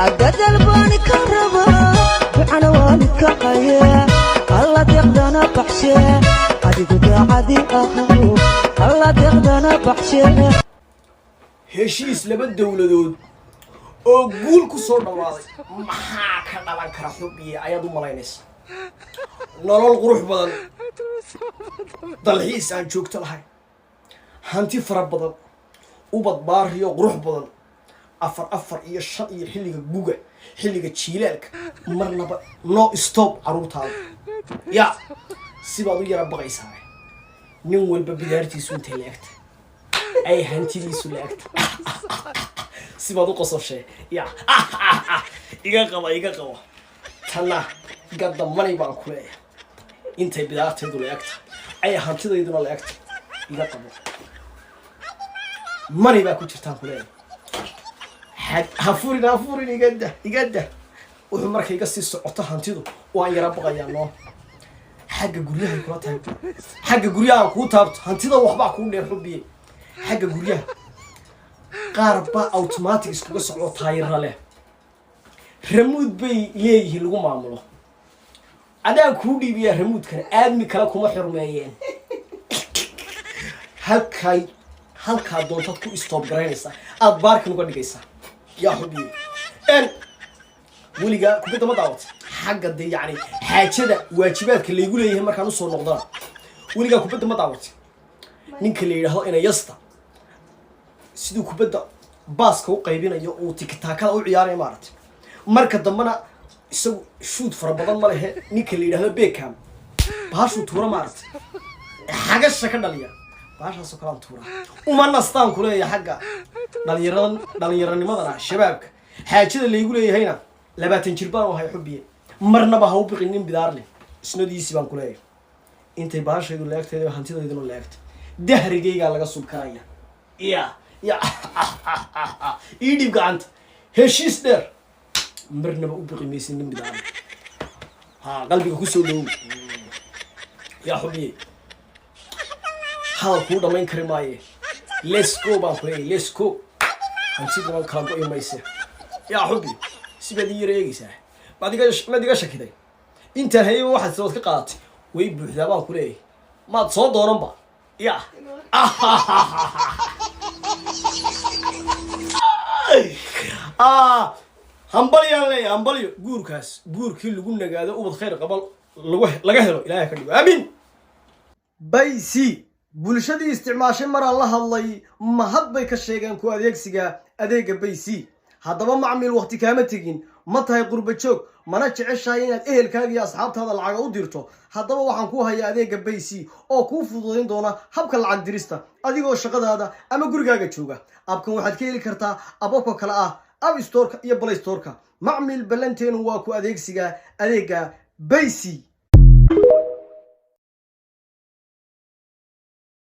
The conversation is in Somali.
عقد الباني كربا وعنا والك قيا الله تقدنا بحشي عادي قد عادي أخو الله تقدنا بحشي هشيس لبد دولدود oo guul ku soo dhawaaday maxaa ka dhalan kara xubiye ayad u malaynaysa nolol qurux badan dalxiis aan joogto lahayn hanti fara badan ubad baariyo qurux badan afar iyo shan iyo xilliga guga xilliga jiilaalka marnaba no stop caruurtaada ya sibaad u yara baqaysaa nin walba bidaartiisu intay leegta ay hantidiisu leegta سيبادو قصوشة يا إيجا قوا تنا قد ماني بانكولي أنت بدأت تدور لأكت أي هانتي يدور لأكت إيجا قوا ماني باكو ترتاحولي هفوري يجده وعمرك يقصي الصوت هانتي دو وأن يربق يانو حاجة قريها يكرتها حاجة قريها كوتابت هانتي دو وحبا كون يحبي حاجة قريها قاربا اوتوماتيك اسكو سocdo taayirra leh remote bay leeyihiin lagu maamulo adaan ku dhiibiya remote-kan aadmi kala kuma xirmeeyeen halka doontaad ku stop garaynaysa aad baarkan uga dhigaysa yaa xubiye weliga kubada ma daawat xagga de yani xaajada waajibaadka leeyahay leeyahay markaan u soo noqdana weliga kubada ma daawat ninka leeyahay inay yasta sidoo kubada baaska u qaybinayo oo tiktaakada u ciyaaraya maartay marka dambana isagu shoot fara badan ma lehe ninka la yiraahdo Beckham baashu tuura maartay xagasha ka dhaliya baashaas oo kala tuura uma nastaan ku leeyahay xagga dhalinyaranimada shabaabka xaajada leeygu leeyahayna 20 jir baan wahay xubiye marnaba ha u biqinin bidaar leh isnadiisi baan ku leeyahay intay baashaydu leegtay hantideeduna leegtay dahrigayga laga subkanaya يا إيدي بقى هشيس در مرنا بقول بقيميسين من بدار ها قلبي كوسولو يا حبيبي هذا كودا ما ينكر معي let's go بقى let's go هنسيب ما كان قوي ما يصير يا حبيبي سيبدي يريجي بعد كده ما دقاش كده أنت هي واحد صوت قاطع ويبلغ ذا بقى كله ما تصور دورن بقى يا همبلي جوركاس جوركي اللي قلنا قاعد أوبد خير قبل لجهله إلهي كذي آمين بايسي بولشدي استعماش مرة الله ما هاد بيك الشيء كان كواد يكسجا أديك بايسي هذا ما معمل وقت كامتين متى يقرب شوك ما نتشعش شيء إيه كان أصحاب هذا العقود ديرته هذا ما وحنكوها يا أديك بايسي أو كوفضين دونا حبك العقد درسته أديك الشقد هذا أما جورجا شوكا أبكم واحد كيل كرتا أبوك كلا أب ستورك يا بلاي ستورك معمل بلنتين واكو أديك سجا أديك بايسي